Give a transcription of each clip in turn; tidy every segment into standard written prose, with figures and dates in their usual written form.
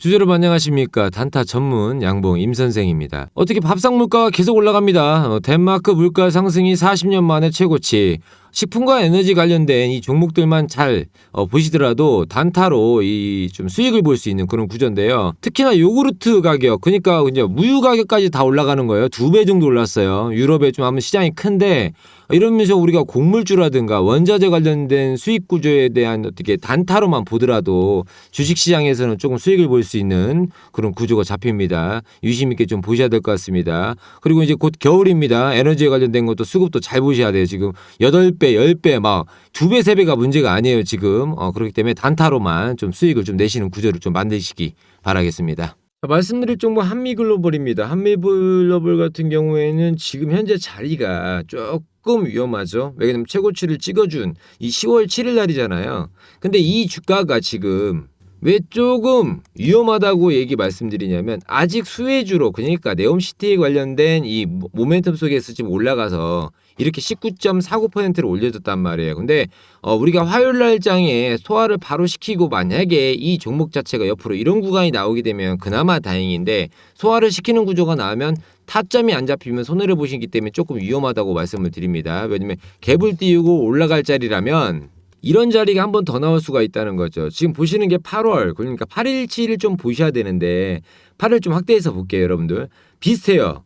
주제로 안녕하십니까. 단타 전문 양봉 임선생입니다. 어떻게 밥상 물가가 계속 올라갑니다. 덴마크 물가 상승이 40년 만에 최고치. 식품과 에너지 관련된 이 종목들만 잘 보시더라도 단타로 이 좀 수익을 볼 수 있는 그런 구조인데요. 특히나 요구르트 가격, 그러니까 이제 우유 가격까지 다 올라가는 거예요. 2배 정도 올랐어요. 유럽에 좀 아무 시장이 큰데 이러면서 우리가 곡물주라든가 원자재 관련된 수익 구조에 대한 어떻게 단타로만 보더라도 주식시장에서는 조금 수익을 볼 수 있는 그런 구조가 잡힙니다. 유심 있게 좀 보셔야 될 것 같습니다. 그리고 이제 곧 겨울입니다. 에너지에 관련된 것도 수급도 잘 보셔야 돼요. 지금 8배, 10배 막 2배, 3배가 문제가 아니에요. 지금. 그렇기 때문에 단타로만 좀 수익을 좀 내시는 구조를 좀 만드시기 바라겠습니다. 말씀드릴 종목 한미글로벌입니다. 한미글로벌 같은 경우에는 지금 현재 자리가 조금 위험하죠. 왜냐면 최고치를 찍어준 이 10월 7일 날이잖아요. 근데 이 주가가 지금 왜 조금 위험하다고 말씀드리냐면 아직 수혜주로, 그러니까 네옴시티에 관련된 이 모멘텀 속에서 지금 올라가서 이렇게 19.49%를 올려줬단 말이에요. 근데 우리가 화요일 날 장에 소화를 바로 시키고 만약에 이 종목 자체가 옆으로 이런 구간이 나오게 되면 그나마 다행인데, 소화를 시키는 구조가 나오면 타점이 안 잡히면 손해를 보시기 때문에 조금 위험하다고 말씀을 드립니다. 왜냐면 갭을 띄우고 올라갈 자리라면 이런 자리가 한 번 더 나올 수가 있다는 거죠. 지금 보시는 게 8월, 그러니까 8일치를 좀 보셔야 되는데 8을 좀 확대해서 볼게요, 여러분들. 비슷해요.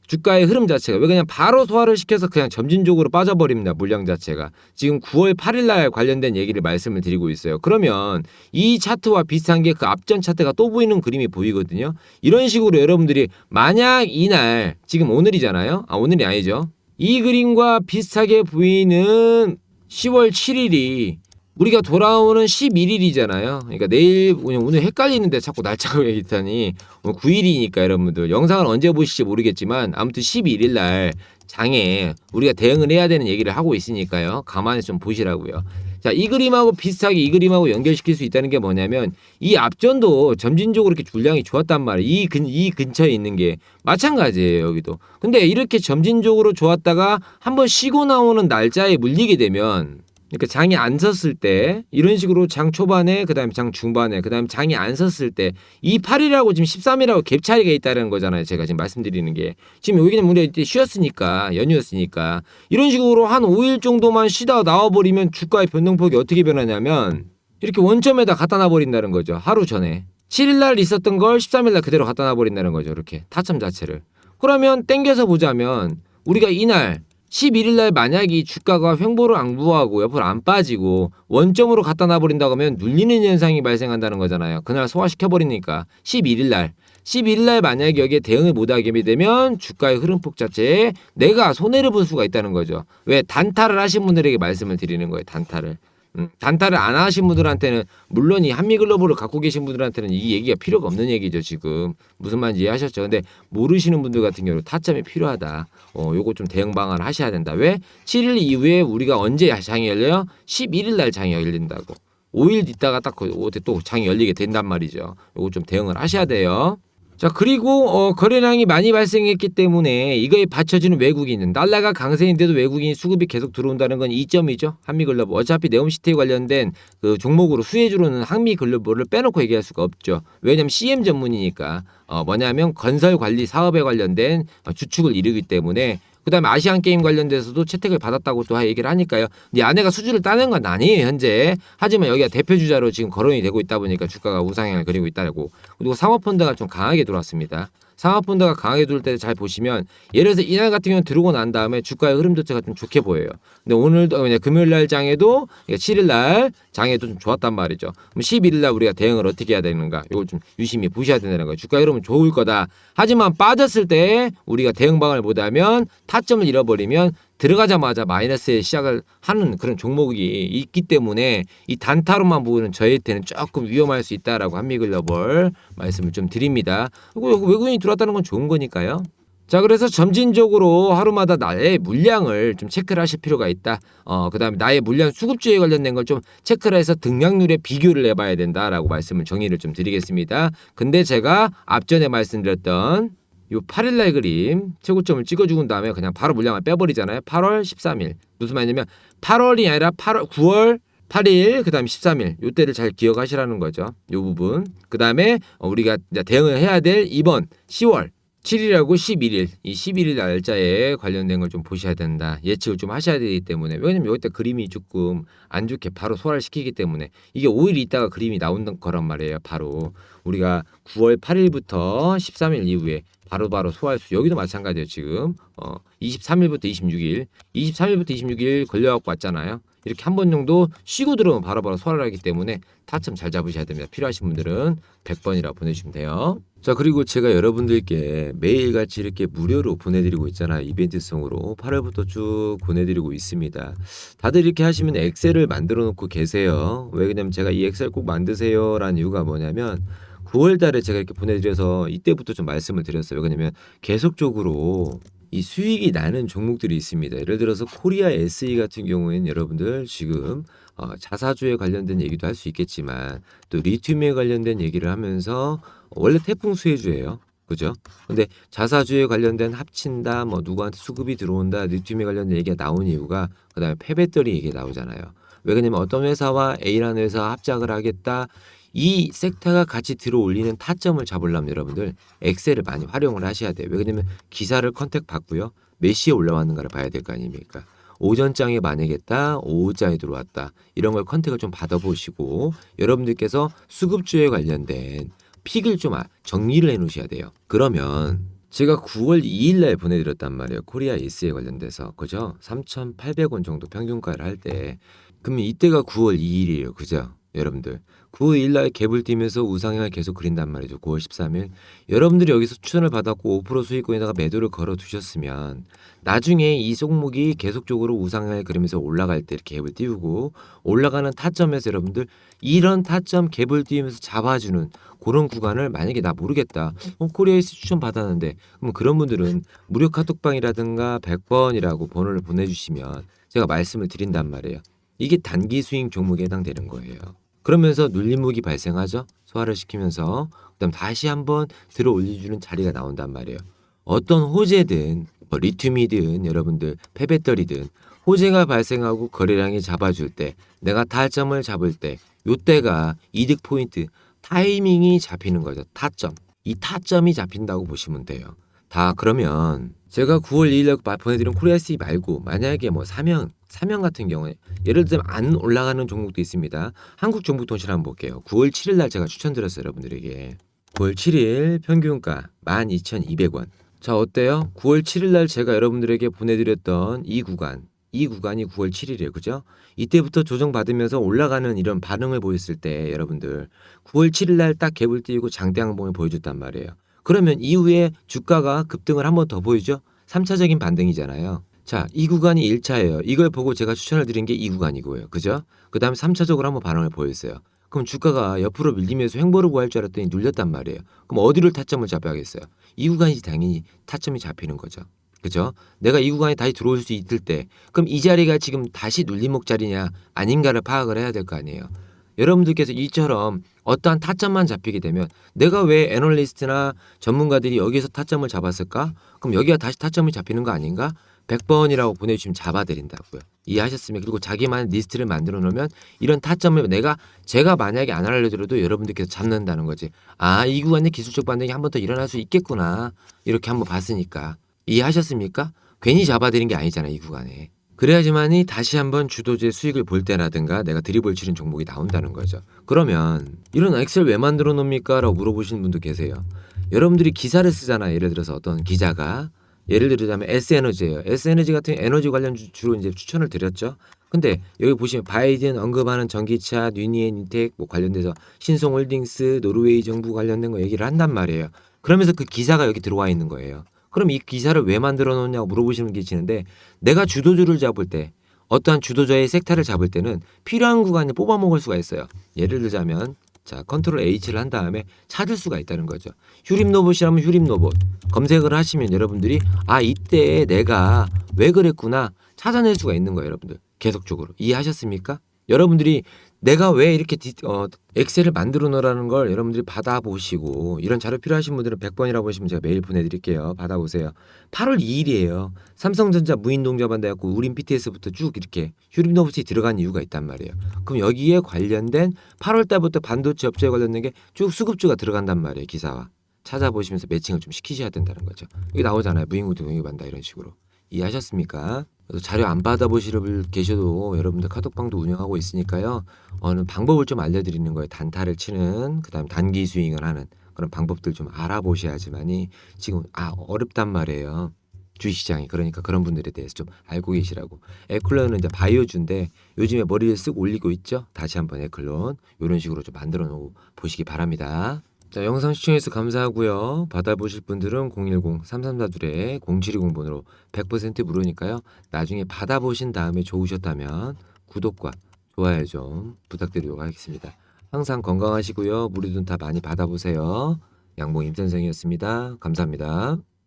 주가의 흐름 자체가. 왜 그냥 바로 소화를 시켜서 그냥 점진적으로 빠져버립니다. 물량 자체가. 지금 9월 8일 날 관련된 얘기를 말씀을 드리고 있어요. 그러면 이 차트와 비슷한 게 그 앞전 차트가 또 보이는 그림이 보이거든요. 이런 식으로 여러분들이 만약 이날, 지금 오늘이잖아요. 오늘이 아니죠. 이 그림과 비슷하게 보이는 10월 7일이 우리가 돌아오는 11일이잖아요. 그러니까 내일, 오늘 헷갈리는데 자꾸 날짜가 얘기하니 9일이니까 여러분들 영상을 언제 보실지 모르겠지만 아무튼 11일 날 장에 우리가 대응을 해야 되는 얘기를 하고 있으니까요. 가만히 좀 보시라고요. 자, 이 그림하고 비슷하게 이 그림하고 연결시킬 수 있다는 게 뭐냐면 이 앞전도 점진적으로 이렇게 줄량이 좋았단 말이에요. 이 근처에 있는 게 마찬가지예요. 여기도. 근데 이렇게 점진적으로 좋았다가 한번 쉬고 나오는 날짜에 물리게 되면, 그러니까 장이 안 섰을 때 이런 식으로 장 초반에, 그다음에 장 중반에, 그다음에 장이 안 섰을 때 이 8일하고 지금 13일하고 갭 차이가 있다는 거잖아요. 제가 지금 말씀드리는 게 지금 여기는 우리가 이때 쉬었으니까, 연휴였으니까 이런 식으로 한 5일 정도만 쉬다 나와버리면 주가의 변동폭이 어떻게 변하냐면 이렇게 원점에다 갖다 놔버린다는 거죠. 하루 전에 7일 날 있었던 걸 13일 날 그대로 갖다 놔버린다는 거죠. 이렇게 타점 자체를. 그러면 땡겨서 보자면 우리가 이날 11일 날 만약에 이 주가가 횡보를 안 구하고 옆으로 안 빠지고 원점으로 갖다 놔버린다고 하면 눌리는 현상이 발생한다는 거잖아요. 그날 소화시켜버리니까 11일 날 만약에 여기에 대응을 못하게 되면 주가의 흐름폭 자체에 내가 손해를 볼 수가 있다는 거죠. 왜? 단타를 하신 분들에게 말씀을 드리는 거예요. 단타를. 단타를 안 하신 분들한테는, 물론 이 한미글로벌을 갖고 계신 분들한테는 이 얘기가 필요가 없는 얘기죠. 지금 무슨 말인지 이해하셨죠? 근데 모르시는 분들 같은 경우는 타점이 필요하다. 요거 좀 대응 방안을 하셔야 된다. 왜? 7일 이후에 우리가 언제 장이 열려요? 11일 날 장이 열린다고. 5일 있다가 딱 또 장이 열리게 된단 말이죠. 요거 좀 대응을 하셔야 돼요. 자, 그리고 거래량이 많이 발생했기 때문에 이거에 받쳐주는 외국인은, 달러가 강세인데도 외국인 수급이 계속 들어온다는 건 이점이죠. 한미글로벌. 어차피 네옴시티에 관련된 그 종목으로 수혜주로는 한미글로벌을 빼놓고 얘기할 수가 없죠. 왜냐하면 CM 전문이니까. 뭐냐면 건설 관리 사업에 관련된 주축을 이루기 때문에. 그다음에 아시안 게임 관련돼서도 채택을 받았다고 또 얘기를 하니까요. 이 아내가 수주를 따낸 건 아니에요, 현재. 하지만 여기가 대표 주자로 지금 거론이 되고 있다 보니까 주가가 우상향을 그리고 있다고. 그리고 사모펀드가 좀 강하게 들어왔습니다. 상하펀드가 강하게 들어올 때 잘 보시면, 예를 들어서 이날 같은 경우는 들어오고 난 다음에 주가의 흐름 자체가 좀 좋게 보여요. 근데 오늘도 그냥 금요일 날 장에도, 7일 날 장에도 좀 좋았단 말이죠. 그럼 11일 날 우리가 대응을 어떻게 해야 되는가? 이걸 좀 유심히 보셔야 된다는 거예요. 주가 흐름은 좋을 거다. 하지만 빠졌을 때 우리가 대응 방안을 못하면, 타점을 잃어버리면 들어가자마자 마이너스에 시작을 하는 그런 종목이 있기 때문에 이 단타로만 보는 저희한테는 조금 위험할 수 있다라고 한미글로벌 말씀을 좀 드립니다. 그리고 외국인이 들어왔다는 건 좋은 거니까요. 자, 그래서 점진적으로 하루마다 나의 물량을 좀 체크를 하실 필요가 있다. 그다음에 나의 물량 수급주에 관련된 걸 좀 체크를 해서 등락률에 비교를 해봐야 된다라고 말씀을 정리를 좀 드리겠습니다. 근데 제가 앞전에 말씀드렸던 요 8일날 그림 최고점을 찍어주고 다음에 그냥 바로 물량을 빼버리잖아요. 8월 13일. 무슨 말이냐면 8월이 아니라 9월 8일, 그 다음에 13일, 요때를 잘 기억하시라는 거죠. 요 부분. 그 다음에 우리가 이제 대응을 해야 될 이번 10월 7일하고 11일, 이 11일 날짜에 관련된 걸 좀 보셔야 된다. 예측을 좀 하셔야 되기 때문에. 왜냐면 여기다 그림이 조금 안 좋게 바로 소화를 시키기 때문에 이게 5일 있다가 그림이 나온 거란 말이에요. 바로 우리가 9월 8일부터 13일 이후에 바로바로 소화할 수, 여기도 마찬가지예요. 지금 23일부터 26일, 23일부터 26일 걸려갖고 왔잖아요. 이렇게 한 번 정도 쉬고 들어오면 바로바로 소화를 하기 때문에 타점 잘 잡으셔야 됩니다. 필요하신 분들은 100번이라고 보내주시면 돼요. 자, 그리고 제가 여러분들께 매일같이 이렇게 무료로 보내드리고 있잖아요. 이벤트성으로 8월부터 쭉 보내드리고 있습니다. 다들 이렇게 하시면 엑셀을 만들어 놓고 계세요. 왜냐면 제가 이 엑셀 꼭 만드세요 라는 이유가 뭐냐면 9월 달에 제가 이렇게 보내드려서 이때부터 좀 말씀을 드렸어요. 왜냐면 계속적으로 이 수익이 나는 종목들이 있습니다. 예를 들어서 코리아 SE 같은 경우에는 여러분들 지금 자사주에 관련된 얘기도 할 수 있겠지만 또 리튬에 관련된 얘기를 하면서 원래 태풍 수혜주예요. 그죠? 근데 자사주에 관련된 합친다, 뭐 누구한테 수급이 들어온다, 리튬에 관련된 얘기가 나온 이유가 그다음에 폐배터리 얘기가 나오잖아요. 왜 그러냐면 어떤 회사와 A라는 회사와 합작을 하겠다. 이 섹터가 같이 들어올리는 타점을 잡으려면 여러분들 엑셀을 많이 활용을 하셔야 돼요. 왜냐면 기사를 컨택 받고요. 몇 시에 올라왔는가를 봐야 될 거 아닙니까? 오전장에 만약에다 오후장에 들어왔다. 이런 걸 컨택을 좀 받아보시고 여러분들께서 수급주에 관련된 픽을 좀 정리를 해놓으셔야 돼요. 그러면 제가 9월 2일 날 보내드렸단 말이에요. 코리아 S에 관련돼서. 그죠? 3,800원 정도 평균가를 할 때. 그러면 이때가 9월 2일이에요. 그죠? 여러분들 9월 2일 날 갭을 띄면서 우상향을 계속 그린단 말이죠. 9월 13일 여러분들이 여기서 추천을 받았고 5% 수익권에다가 매도를 걸어 두셨으면 나중에 이 종목이 계속적으로 우상향을 그리면서 올라갈 때 이렇게 갭을 띄우고 올라가는 타점에서 여러분들 이런 타점 갭을 띄우면서 잡아주는 그런 구간을 만약에 나 모르겠다. 코리아에서 추천 받았는데 그럼 그런 분들은 무료 카톡방이라든가 100번이라고 번호를 보내주시면 제가 말씀을 드린단 말이에요. 이게 단기 스윙 종목에 해당되는 거예요. 그러면서 눌림목이 발생하죠. 소화를 시키면서 그다음 다시 한번 들어 올려주는 자리가 나온단 말이에요. 어떤 호재든 리튬이든 여러분들 폐배터리든 호재가 발생하고 거래량이 잡아줄 때 내가 타점을 잡을 때 요때가 이득 포인트 타이밍이 잡히는 거죠. 타점. 이 타점이 잡힌다고 보시면 돼요. 다 그러면 제가 9월 2일 날 보내드린 코리아 SE 말고 만약에 뭐 사명 같은 경우에 예를 들면 안 올라가는 종목도 있습니다. 한국정보통신 한번 볼게요. 9월 7일 날 제가 추천드렸어요. 여러분들에게 9월 7일 평균가 12,200원. 자, 어때요? 9월 7일 날 제가 여러분들에게 보내드렸던 이 구간이 9월 7일이에요. 그죠? 이때부터 조정받으면서 올라가는 이런 반응을 보였을 때 여러분들 9월 7일 날 딱 갭을 띄우고 장대 항봉을 보여줬단 말이에요. 그러면 이후에 주가가 급등을 한 번 더 보이죠? 3차적인 반등이잖아요. 자, 이 구간이 1차예요. 이걸 보고 제가 추천을 드린 게 이 구간이고요. 그죠? 그 다음에 3차적으로 한번 반응을 보였어요. 그럼 주가가 옆으로 밀리면서 횡보를 구할 줄 알았더니 눌렸단 말이에요. 그럼 어디를 타점을 잡아야겠어요? 이 구간이 당연히 타점이 잡히는 거죠. 그죠? 내가 이 구간에 다시 들어올 수 있을 때 그럼 이 자리가 지금 다시 눌림목 자리냐 아닌가를 파악을 해야 될 거 아니에요. 여러분들께서 이처럼 어떠한 타점만 잡히게 되면 내가 왜 애널리스트나 전문가들이 여기서 타점을 잡았을까? 그럼 여기가 다시 타점이 잡히는 거 아닌가? 100번이라고 보내주시면 잡아드린다고요. 이해하셨습니까? 그리고 자기만의 리스트를 만들어 놓으면 이런 타점을 제가 만약에 안 알려드려도 여러분들께서 잡는다는 거지. 아, 이 구간에 기술적 반등이 한 번 더 일어날 수 있겠구나. 이렇게 한번 봤으니까. 이해하셨습니까? 괜히 잡아드린 게 아니잖아요. 이 구간에. 그래야지만이 다시 한번 주도주의 수익을 볼 때라든가 내가 드리블 치는 종목이 나온다는 거죠. 그러면 이런 엑셀 왜 만들어 놓습니까? 라고 물어보시는 분도 계세요. 여러분들이 기사를 쓰잖아요. 예를 들어서 어떤 기자가 예를 들자면 S에너지예요. S에너지 같은 에너지 관련 주로 이제 추천을 드렸죠. 근데 여기 보시면 바이든 언급하는 전기차, 뉴니엔 인텍 뭐 관련돼서 신송홀딩스, 노르웨이 정부 관련된 거 얘기를 한단 말이에요. 그러면서 그 기사가 여기 들어와 있는 거예요. 그럼 이 기사를 왜 만들어 놓냐고 물어보시는 게 계시는데 내가 주도주를 잡을 때 어떠한 주도주의 섹터를 잡을 때는 필요한 구간을 뽑아 먹을 수가 있어요. 예를 들자면 자, 컨트롤 H를 한 다음에 찾을 수가 있다는 거죠. 휴림로봇이라면 휴림로봇 검색을 하시면 여러분들이 아, 이때 내가 왜 그랬구나 찾아낼 수가 있는 거예요. 여러분들 계속적으로 이해하셨습니까? 여러분들이 내가 왜 이렇게 엑셀을 만들어 놓으라는 걸 여러분들이 받아보시고 이런 자료 필요하신 분들은 100번이라고 하시면 제가 메일 보내드릴게요. 받아보세요. 8월 2일이에요. 삼성전자 무인동자반 돼갖고 우린 BTS부터 쭉 이렇게 휴림노브스에 들어간 이유가 있단 말이에요. 그럼 여기에 관련된 8월 달부터 반도체 업체에 관련된 게 쭉 수급주가 들어간단 말이에요. 기사와. 찾아보시면서 매칭을 좀 시키셔야 된다는 거죠. 여기 나오잖아요. 무인공동 용입한다 이런 식으로. 이해하셨습니까? 그래서 자료 안 받아보시는 분 계셔도 여러분들 카톡방도 운영하고 있으니까요. 어느 방법을 좀 알려드리는 거예요. 단타를 치는 그다음 단기 스윙을 하는 그런 방법들 좀 알아보셔야지만이 지금 어렵단 말이에요. 주식시장이. 그러니까 그런 분들에 대해서 좀 알고 계시라고. 에클론은 이제 바이오주인데 요즘에 머리를 쓱 올리고 있죠. 다시 한번 에클론 이런 식으로 좀 만들어 놓고 보시기 바랍니다. 자, 영상 시청해주셔서 감사하고요. 받아보실 분들은 010-3342-0720번으로 100% 무료니까요. 나중에 받아보신 다음에 좋으셨다면 구독과 좋아요 좀 부탁드리도록 하겠습니다. 항상 건강하시고요. 무료든 다 많이 받아보세요. 양봉 임선생이었습니다. 감사합니다.